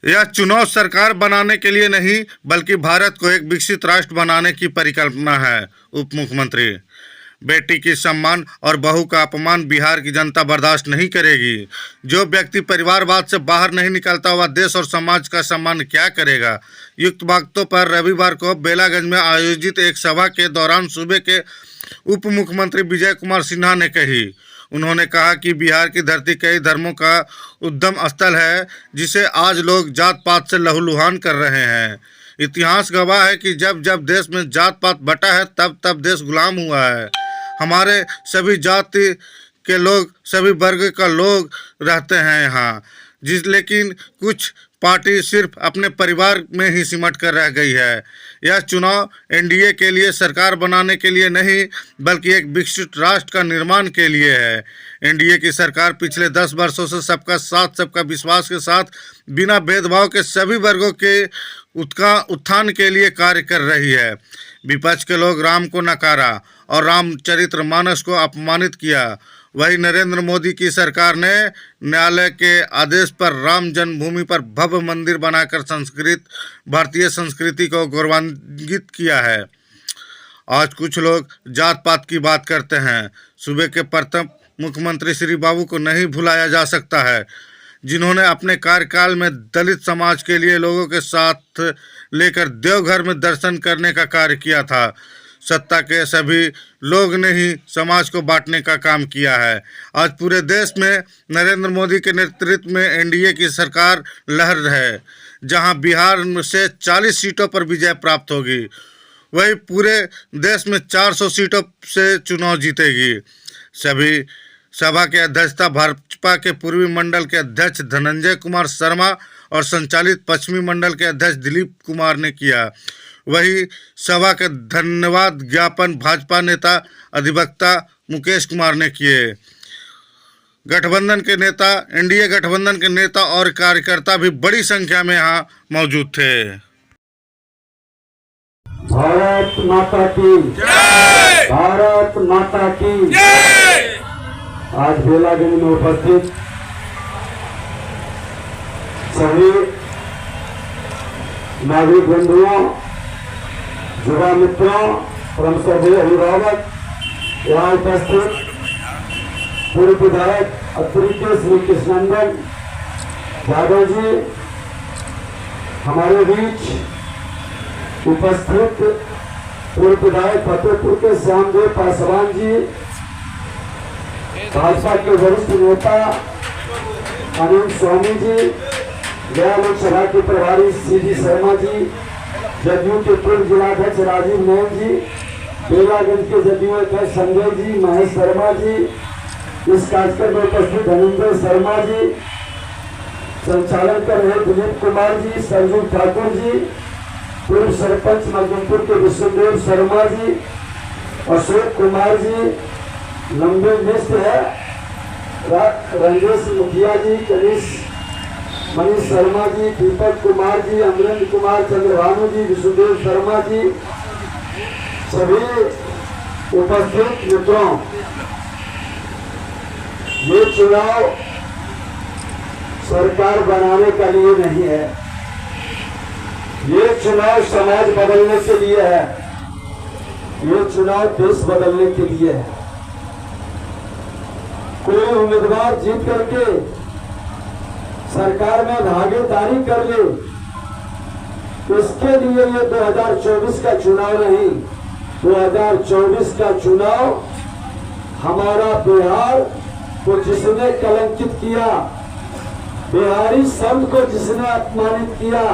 यह चुनाव सरकार बनाने के लिए नहीं बल्कि भारत को एक विकसित राष्ट्र बनाने की परिकल्पना है। उप मुख्यमंत्री, बेटी की सम्मान और बहू का अपमान बिहार की जनता बर्दाश्त नहीं करेगी। जो व्यक्ति परिवारवाद से बाहर नहीं निकलता वह देश और समाज का सम्मान क्या करेगा। युक्त बातों पर रविवार को बेलागंज में आयोजित एक सभा के दौरान सूबे के उप मुख्यमंत्री विजय कुमार सिन्हा ने कही। उन्होंने कहा कि बिहार की धरती कई धर्मों का उद्गम स्थल है, जिसे आज लोग जात पात से लहूलुहान कर रहे हैं। इतिहास गवाह है कि जब जब देश में जात पात बटा है तब तब देश गुलाम हुआ है। हमारे सभी जाति के लोग, सभी वर्ग का लोग रहते हैं यहाँ, लेकिन कुछ पार्टी सिर्फ अपने परिवार में ही सिमट कर रह गई है। यह चुनाव एनडीए के लिए सरकार बनाने के लिए नहीं बल्कि एक विकसित राष्ट्र का निर्माण के लिए है। एनडीए की सरकार पिछले 10 वर्षों से सबका साथ सबका विश्वास के साथ बिना भेदभाव के सभी वर्गों के उत्थान के लिए कार्य कर रही है। विपक्ष के लोग राम को नकारा और रामचरित्र मानस को अपमानित किया। वही नरेंद्र मोदी की सरकार ने न्यायालय के आदेश पर राम जन्मभूमि पर भव्य मंदिर बनाकर भारतीय संस्कृति को गौरवान्वित किया है। आज कुछ लोग जात पात की बात करते हैं। सूबे के प्रथम मुख्यमंत्री श्री बाबू को नहीं भुलाया जा सकता है, जिन्होंने अपने कार्यकाल में दलित समाज के लिए लोगों के साथ लेकर देवघर में दर्शन करने का कार्य किया था। सत्ता के सभी लोग ने ही समाज को बांटने का काम किया है। आज पूरे देश में नरेंद्र मोदी के नेतृत्व में एनडीए की सरकार लहर है, जहां बिहार से 40 सीटों पर विजय प्राप्त होगी। वही पूरे देश में 400 सीटों से चुनाव जीतेगी। सभी सभा की अध्यक्षता भाजपा के पूर्वी मंडल के अध्यक्ष धनंजय कुमार शर्मा और संचालित पश्चिमी मंडल के अध्यक्ष दिलीप कुमार ने किया। वही सभा के धन्यवाद ज्ञापन भाजपा नेता अधिवक्ता मुकेश कुमार ने किए। गठबंधन के नेता, एनडीए गठबंधन के नेता और कार्यकर्ता भी बड़ी संख्या में यहाँ मौजूद थे। भारत माता की जय! भारत माता की जय! आज बेलागंज में उपस्थित सभी नागरिक बंधुओं, युवा मित्रों, परम श्रद्धेय अभिभावक, यहाँ उपस्थित पूर्व विधायक अतिरिक्त श्री कृष्णनंदन यादव जी, हमारे बीच उपस्थित पूर्व विधायक फतेहपुर के श्यामदेव पासवान जी, भाजपा के वरिष्ठ नेता अनिल स्वामी जी, गया लोकसभा के प्रभारी सीडी शर्मा जी, जदयू के पूर्व जिलाध्यक्ष राजीव नैन जी, बेलागंज के जदयू अध्यक्ष संजय जी, महेश शर्मा जी, इस कार्यक्रम में उपस्थित धनेंद्र शर्मा जी, संचालन कर रहे दिलीप कुमार जी, संजीव ठाकुर जी, पूर्व सरपंच मध्यमपुर के विष्णुदेव शर्मा जी, अशोक कुमार जी, लंबे लिस्ट है, रंजेश मुखिया जी, मनीष शर्मा जी, दीपक कुमार जी, अमरेंद्र कुमार, चंद्रभानु जी, विष्णुदेव शर्मा जी, सभी उपस्थित मित्रों, ये चुनाव सरकार बनाने के लिए नहीं है, ये चुनाव समाज बदलने के लिए है, ये चुनाव देश बदलने के लिए है। कोई उम्मीदवार जीत करके सरकार में भागीदारी कर ले, इसके लिए ये 2024 का चुनाव नहीं, 2024 का चुनाव हमारा बिहार को जिसने कलंकित किया, बिहारी शब्द को जिसने अपमानित किया,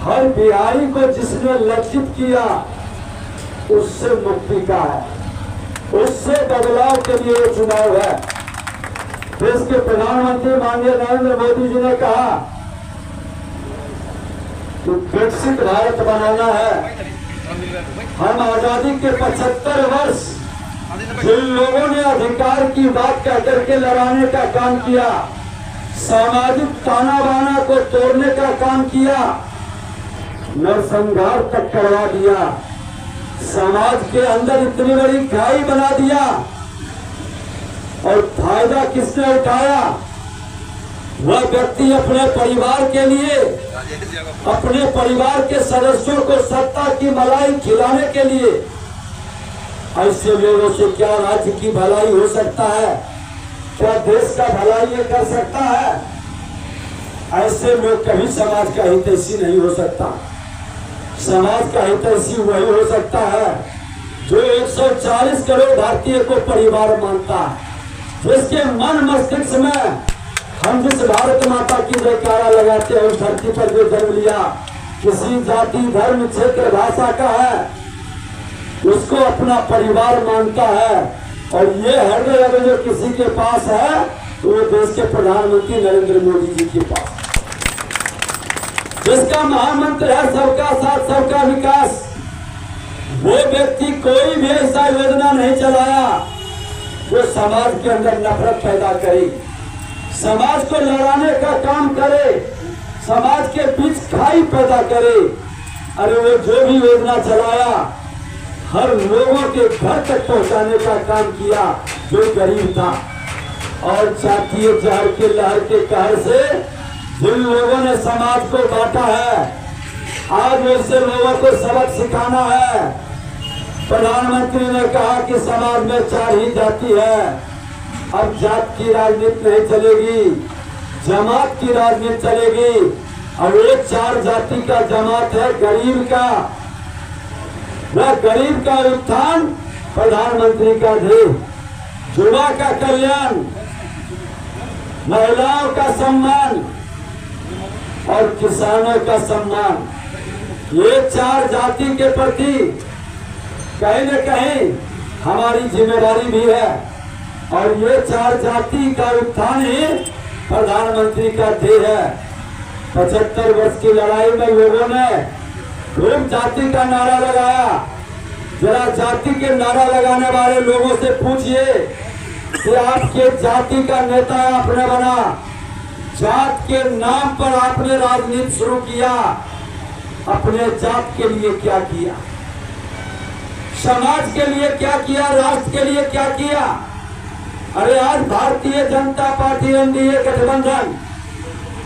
हर बिहारी को जिसने लज्जित किया, उससे मुक्ति का है, उससे बदलाव के लिए ये चुनाव है। देश के प्रधानमंत्री माननीय नरेंद्र मोदी जी ने कहा कि विकसित भारत बनाना है। हम आजादी के 75 वर्ष जिन लोगों ने अधिकार की बात कह करके लड़ाने का काम किया, सामाजिक ताना बाना को तोड़ने का काम किया, नरसंहार तक करवा दिया, समाज के अंदर इतनी बड़ी खाई बना दिया, और फायदा किसने उठाया? वह व्यक्ति अपने परिवार के लिए, अपने परिवार के सदस्यों को सत्ता की मलाई खिलाने के लिए, ऐसे लोगों से क्या राज्य की भलाई हो सकता है? क्या देश का भलाई ये कर सकता है? ऐसे लोग कभी समाज का हितैषी नहीं हो सकता। समाज का हितैषी वही हो सकता है जो 140 करोड़ भारतीय को परिवार मानता है, जिसके मन मस्तिष्क में हम जिस भारत माता की जयकारा लगाते हैं, उस धरती पर जो जन्म लिया, किसी जाति धर्म क्षेत्र भाषा का है, उसको अपना परिवार मानता है। और ये हृदय अगर जो किसी के पास है तो वो देश के प्रधानमंत्री नरेंद्र मोदी जी के पास, जिसका महामंत्र है सबका साथ सबका विकास। वो व्यक्ति कोई भी ऐसा योजना नहीं चलाया जो समाज के अंदर नफरत पैदा करे, समाज को लड़ाने का काम करे, समाज के बीच खाई पैदा करे। अरे वो जो भी योजना चलाया हर लोगों के घर तक पहुंचाने का काम किया जो गरीब था। और जातीय जहर के लहर के कहर से जिन लोगों ने समाज को बांटा है, आज वैसे लोगों को सबक सिखाना है। प्रधानमंत्री ने कहा कि समाज में 4 ही जाति है, अब जात की राजनीति नहीं चलेगी, जमात की राजनीति चलेगी। और ये 4 जाति का जमात है गरीब का। वह गरीब का उत्थान प्रधानमंत्री का ध्येय, युवा का कल्याण, महिलाओं का सम्मान और किसानों का सम्मान। ये 4 जाति के प्रति कहीं न कहीं हमारी जिम्मेदारी भी है। और ये 4 जाति का उत्थान ही प्रधानमंत्री का ध्येय है। 75 वर्ष की लड़ाई में लोगों ने खूब जाति का नारा लगाया। जरा जाति के नारा लगाने वाले लोगों से पूछिए कि आपके जाति का नेता आपने बना, जात के नाम पर आपने राजनीति शुरू किया, अपने जात के लिए क्या किया, समाज के लिए क्या किया, राष्ट्र के लिए क्या किया? अरे आज भारतीय जनता पार्टी एनडीए गठबंधन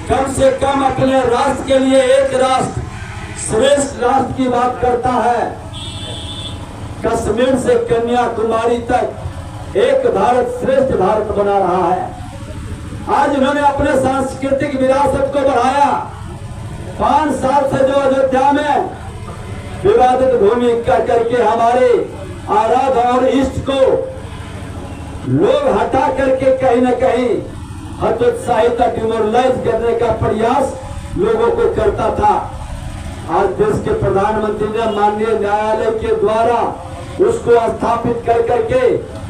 कम से कम अपने राष्ट्र के लिए एक राष्ट्र श्रेष्ठ राष्ट्र की बात करता है। कश्मीर से कन्याकुमारी तक एक भारत श्रेष्ठ भारत बना रहा है। आज उन्होंने अपने सांस्कृतिक विरासत को बढ़ाया। 5 साल से जो अयोध्या में विवादित भूमि करके हमारे आराध्य और इष्ट को लोग हटा करके कहीं न कहीं हतोत्साहित डिमोरलाइज करने का प्रयास लोगों को करता था। आज देश के प्रधानमंत्री ने माननीय न्यायालय के द्वारा उसको स्थापित कर करके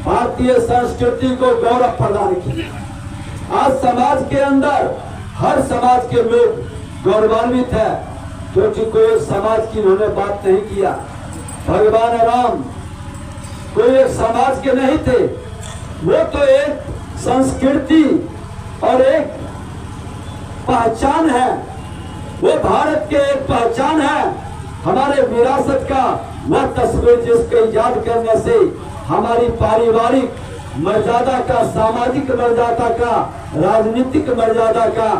भारतीय संस्कृति को गौरव प्रदान किया। आज समाज के अंदर हर समाज के लोग गौरवान्वित है, क्योंकि कोई समाज की उन्होंने बात नहीं किया। भगवान राम कोई एक समाज के नहीं थे, वो तो एक संस्कृति और एक पहचान है, वो भारत के एक पहचान है, हमारे विरासत का वह तस्वीर जिसके याद करने से हमारी पारिवारिक मर्यादा का, सामाजिक मर्यादा का, राजनीतिक मर्यादा का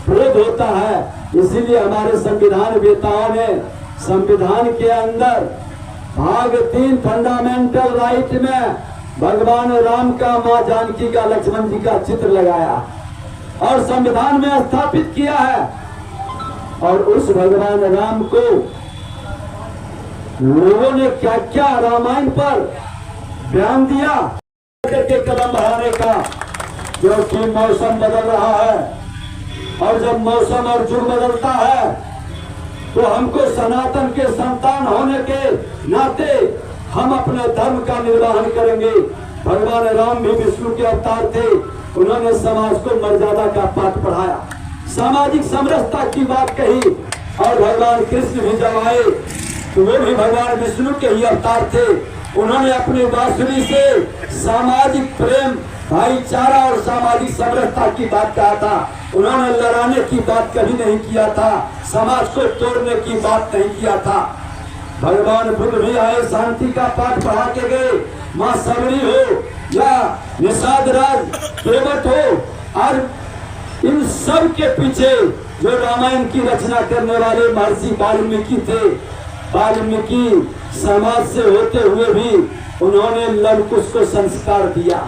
बोध होता है। इसीलिए हमारे संविधान वेताओं ने संविधान के अंदर भाग 3 फंडामेंटल राइट में भगवान राम का, मां जानकी का, लक्ष्मण जी का चित्र लगाया और संविधान में स्थापित किया है। और उस भगवान राम को लोगों ने क्या क्या रामायण पर बयान दिया करके कदम बढ़ाने का, क्योंकि मौसम बदल रहा है और जब मौसम और जुग बदलता है तो हमको सनातन के संतान होने के नाते हम अपने धर्म का निर्वहन करेंगे। भगवान राम भी विष्णु के अवतार थे, उन्होंने समाज को मर्यादा का पाठ पढ़ाया, सामाजिक समरसता की बात कही। और भगवान कृष्ण भी जब आए तो वो भी भगवान विष्णु के ही अवतार थे, उन्होंने अपनी बांसुरी से सामाजिक प्रेम, भाईचारा और सामाजिक समरसता की बात कहा था। उन्होंने लड़ाने की बात कभी नहीं किया था, समाज को तोड़ने की बात नहीं किया था। भगवान बुद्ध भी आए, शांति का पाठ पढ़ा के गए। माँ सबरी हो या निषाद राज केवट हो, आज इन सब के पीछे जो रामायण की रचना करने वाले महर्षि वाल्मीकि थे, वाल्मीकि समाज से होते हुए भी उन्होंने लवकुश को संस्कार दिया,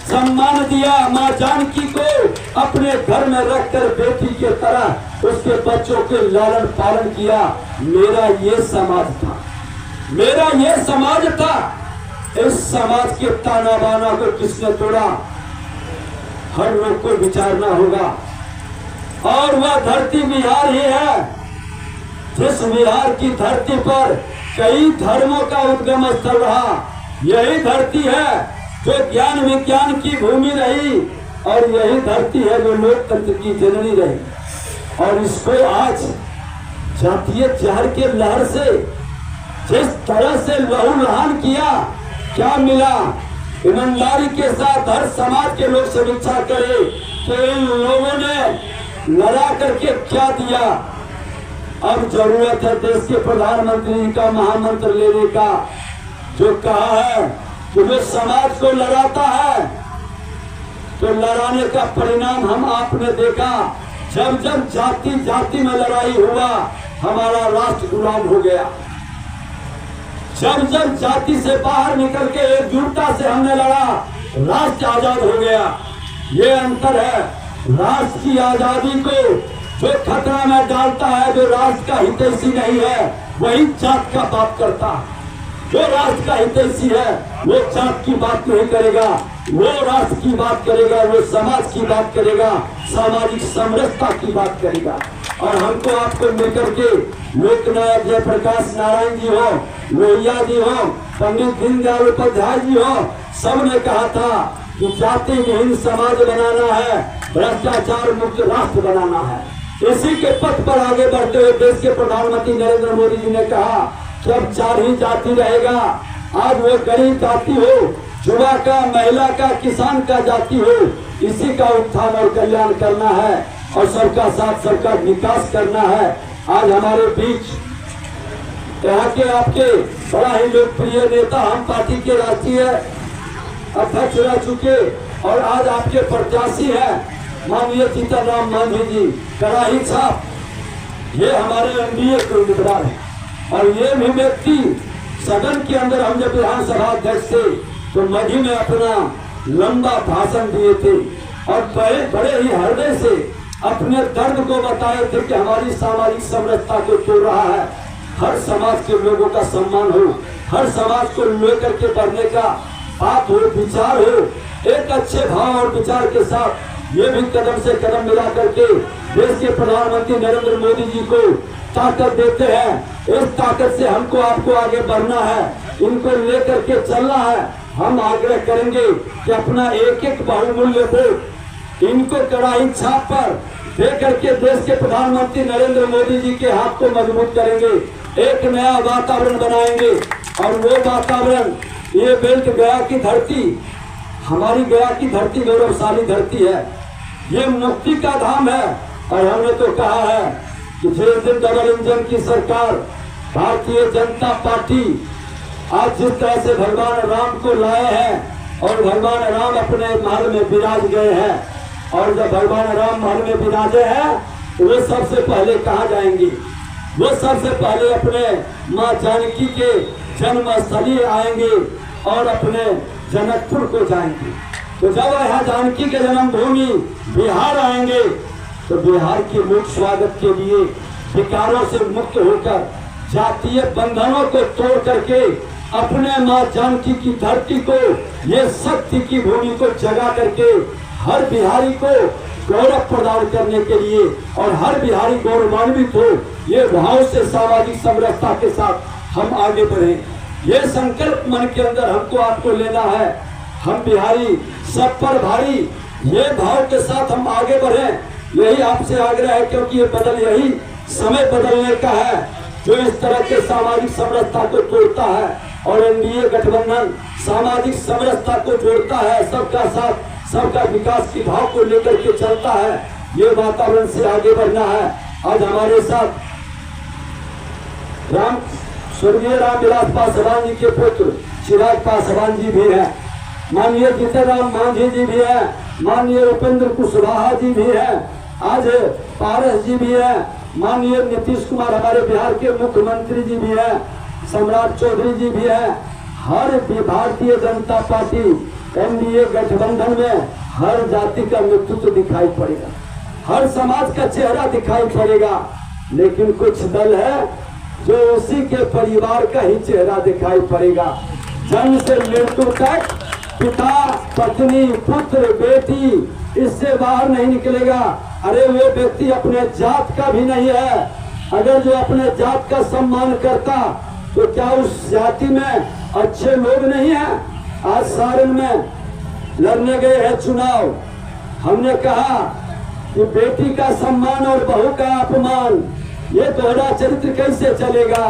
सम्मान दिया। माँ जानकी को अपने घर में रखकर बेटी के तरह उसके बच्चों के लालन पालन किया। मेरा ये समाज था, मेरा ये समाज था। इस समाज के ताना बाना को किसने तोड़ा? हर लोग को विचारना होगा। और वह धरती बिहार ही है, जिस बिहार की धरती पर कई धर्मों का उद्गम स्थल रहा। यही धरती है जो ज्ञान विज्ञान की भूमि रही, और यही धरती है जो लोकतंत्र की जननी रही। और इसको आज जातीय जहर के लहर से जिस तरह से लहूलुहान किया, क्या मिला? ईमानदारी के साथ हर समाज के लोग समीक्षा करें कि इन लोगों ने लड़ा करके क्या दिया। अब जरूरत है देश के प्रधानमंत्री का महामंत्र लेने का, जो कहा है कि जो समाज को लड़ाता है तो लड़ाने का परिणाम हम आपने देखा। जब जब जाति जाति में लड़ाई हुआ, हमारा राष्ट्र गुलाम हो गया। जब जब जाति से बाहर निकल के एकजुटता से हमने लड़ा, राष्ट्र आजाद हो गया। ये अंतर है। राष्ट्र की आजादी को जो खतरा में डालता है, जो राष्ट्र का हितैषी नहीं है, वही जात का बात करता है। जो राष्ट्र का हितैषी है वो जात की बात नहीं करेगा, वो राष्ट्र की बात करेगा, वो समाज की बात करेगा, सामाजिक समरसता की बात करेगा। और हमको आपको मिलकर के लोकनायक जयप्रकाश नारायण जी हो, लोहिया जी हो, पंडित दीनदयाल उपाध्याय जी हो, सबने कहा था कि जाति विहीन समाज बनाना है, भ्रष्टाचार मुक्त राष्ट्र बनाना है। इसी के पथ पर आगे बढ़ते हुए देश के प्रधानमंत्री नरेंद्र मोदी जी ने कहा कि अब 4 ही जाति रहेगा। आज वो गरीब जाति हो, युवा का, महिला का, किसान का जाति हो, इसी का उत्थान और कल्याण करना है और सबका साथ सबका विकास करना है। आज हमारे बीच यहाँ के आपके बड़ा ही लोकप्रिय नेता, हम पार्टी के राष्ट्रीय अध्यक्ष रह चुके और आज आपके प्रत्याशी हैं माननीय सीताराम मांझी जी, कराही छाप। ये हमारे एनडीए के उम्मीदवार हैं। और ये भी व्यक्ति सदन के अंदर, हम जब विधानसभा अध्यक्ष थे तो मध्य में अपना लंबा भाषण दिए थे और बड़े ही हृदय से अपने दर्द को बताए थे कि हमारी सामाजिक समरसता को तोड़ रहा है। हर समाज के लोगों का सम्मान हो, हर समाज को लेकर के बढ़ने का बात हो, विचार हो, एक अच्छे भाव और विचार के साथ ये भी कदम से कदम मिला करके देश के प्रधानमंत्री नरेंद्र मोदी जी को ताकत देते हैं। इस ताकत से हमको आपको आगे बढ़ना है, इनको लेकर के चलना है। हम आग्रह करेंगे कि अपना एक एक बहुमूल्य वोट इनको कड़ाई छाप पर दे करके देश के प्रधानमंत्री नरेंद्र मोदी जी के हाथ को मजबूत करेंगे, एक नया वातावरण बनाएंगे। और वो वातावरण, ये बेल्ट गया की धरती, हमारी गया की धरती गौरवशाली धरती है, ये मुक्ति का धाम है। और हमने तो कहा है कि जिस दिन डबल इंजन की सरकार भारतीय जनता पार्टी आज जिस तरह से भगवान राम को लाए हैं और भगवान राम अपने महल में विराज गए हैं, और जब भगवान राम महल में विराजे हैं तो वो सबसे पहले कहाँ जाएंगे? वो सबसे पहले अपने माँ जानकी के जन्मस्थली आएंगे और अपने जनकपुर को जाएंगे। तो जब यहाँ जानकी के जन्मभूमि बिहार आएंगे तो बिहार के लोक स्वागत के लिए विकारों से मुक्त होकर, जातीय बंधनों को तोड़ करके अपने माँ जानकी की धरती को, ये शक्ति की भूमि को जगा करके हर बिहारी को गौरव प्रदान करने के लिए और हर बिहारी गौरवान्वित हो, ये भाव से सामाजिक समरसता के साथ हम आगे बढ़े। ये संकल्प मन के अंदर हमको आपको लेना है। हम बिहारी सब पर भारी, ये भाव के साथ हम आगे बढ़े, यही आपसे आग्रह है। क्योंकि यही समय बदलने का है जो इस तरह के सामाजिक समरसता को तोड़ता है। और एनडीए गठबंधन सामाजिक समरसता को जोड़ता है, सबका साथ सबका विकास की भाव को लेकर के चलता है। ये वातावरण से आगे बढ़ना है। आज हमारे साथ स्वर्गीय रामविलास पासवान जी के पुत्र चिराग पासवान जी भी हैं, माननीय सीताराम मांझी जी भी हैं, माननीय उपेंद्र कुशवाहा जी भी हैं, आज पारस जी भी है, माननीय नीतीश कुमार हमारे बिहार के मुख्यमंत्री जी भी है, सम्राट चौधरी जी भी है। हर भारतीय जनता पार्टी एनडीए गठबंधन में हर जाति का नेतृत्व दिखाई पड़ेगा, हर समाज का चेहरा दिखाई पड़ेगा। लेकिन कुछ दल है जो उसी के परिवार का ही चेहरा दिखाई पड़ेगा। जन्म से मृत्यु तक पिता, पत्नी, पुत्र, बेटी इससे बाहर नहीं निकलेगा। अरे वो व्यक्ति अपने जात का भी नहीं है। अगर जो अपने जात का सम्मान करता तो क्या उस जाति में अच्छे लोग नहीं हैं? आज सारण में लड़ने गए हैं चुनाव, हमने कहा कि बेटी का सम्मान और बहू का अपमान, ये दोहरा चरित्र कैसे चलेगा?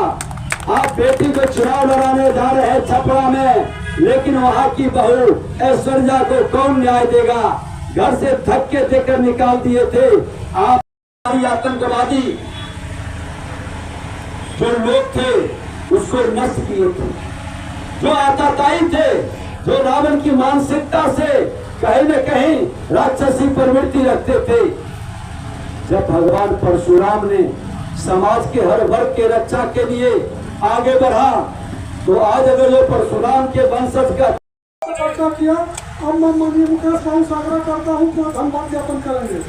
आप बेटी को चुनाव लड़ाने जा रहे हैं छपरा में, लेकिन वहां की बहू ऐश्वर्या को कौन न्याय देगा? घर से धक्के देकर निकाल दिए थे। आप आतंकवादी जो लोग थे उसको नष्ट किए थे, जो आताताई थे, जो रावण की मानसिकता से कहीं न कहीं राक्षसी प्रवृत्ति रखते थे। जब भगवान परशुराम ने समाज के हर वर्ग के रक्षा के लिए आगे बढ़ा, तो आज अगर जो परशुराम के वंशज का चर्चा किया, अब मैं माननीय मुकेश बाबू से आग्रह करता हूँ कि धन्यवाद ज्ञापन करेंगे।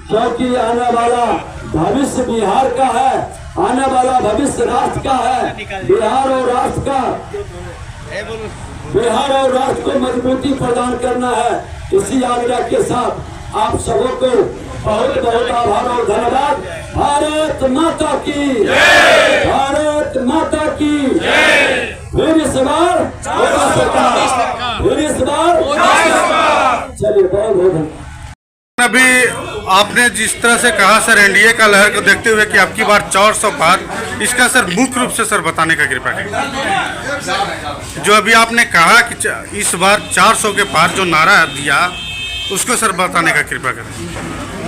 क्योंकि आने वाला भविष्य बिहार का है, आने वाला भविष्य राष्ट्र का है। बिहार और राष्ट्र को मजबूती प्रदान करना है। इसी आग्रह के साथ आप सबों को बहुत बहुत आभार और धन्यवाद। भारत माता की जय, भारत माता की जय। फिर इस बार चलिए, बहुत बहुत अभी आपने जिस तरह से कहा सर एनडीए का लहर को देखते हुए कि आपकी बार 400 पार, इसका सर मुख्य रूप से सर बताने का कृपा करें। जो अभी आपने कहा कि इस बार 400 के पार जो नारा दिया, उसको सर बताने का कृपा करें।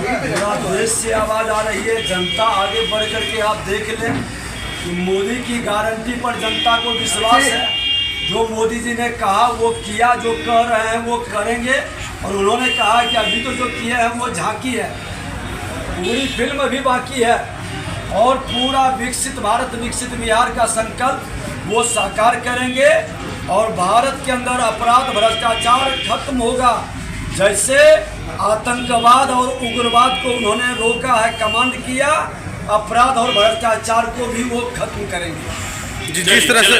पूरा देश से आवाज आ रही है, जनता आगे बढ़ करके आप देख लें कि मोदी की गारंटी पर जनता को विश्वास है। जो मोदी जी ने कहा वो किया, जो कह रहे हैं वो करेंगे। और उन्होंने कहा कि अभी तो जो किए हैं वो झांकी है, पूरी फिल्म भी बाकी है। और पूरा विकसित भारत, विकसित बिहार का संकल्प वो साकार करेंगे। और भारत के अंदर अपराध, भ्रष्टाचार खत्म होगा। जैसे आतंकवाद और उग्रवाद को उन्होंने रोका है, कमांड किया, अपराध और भ्रष्टाचार को भी वो खत्म करेंगे। जिस तरह से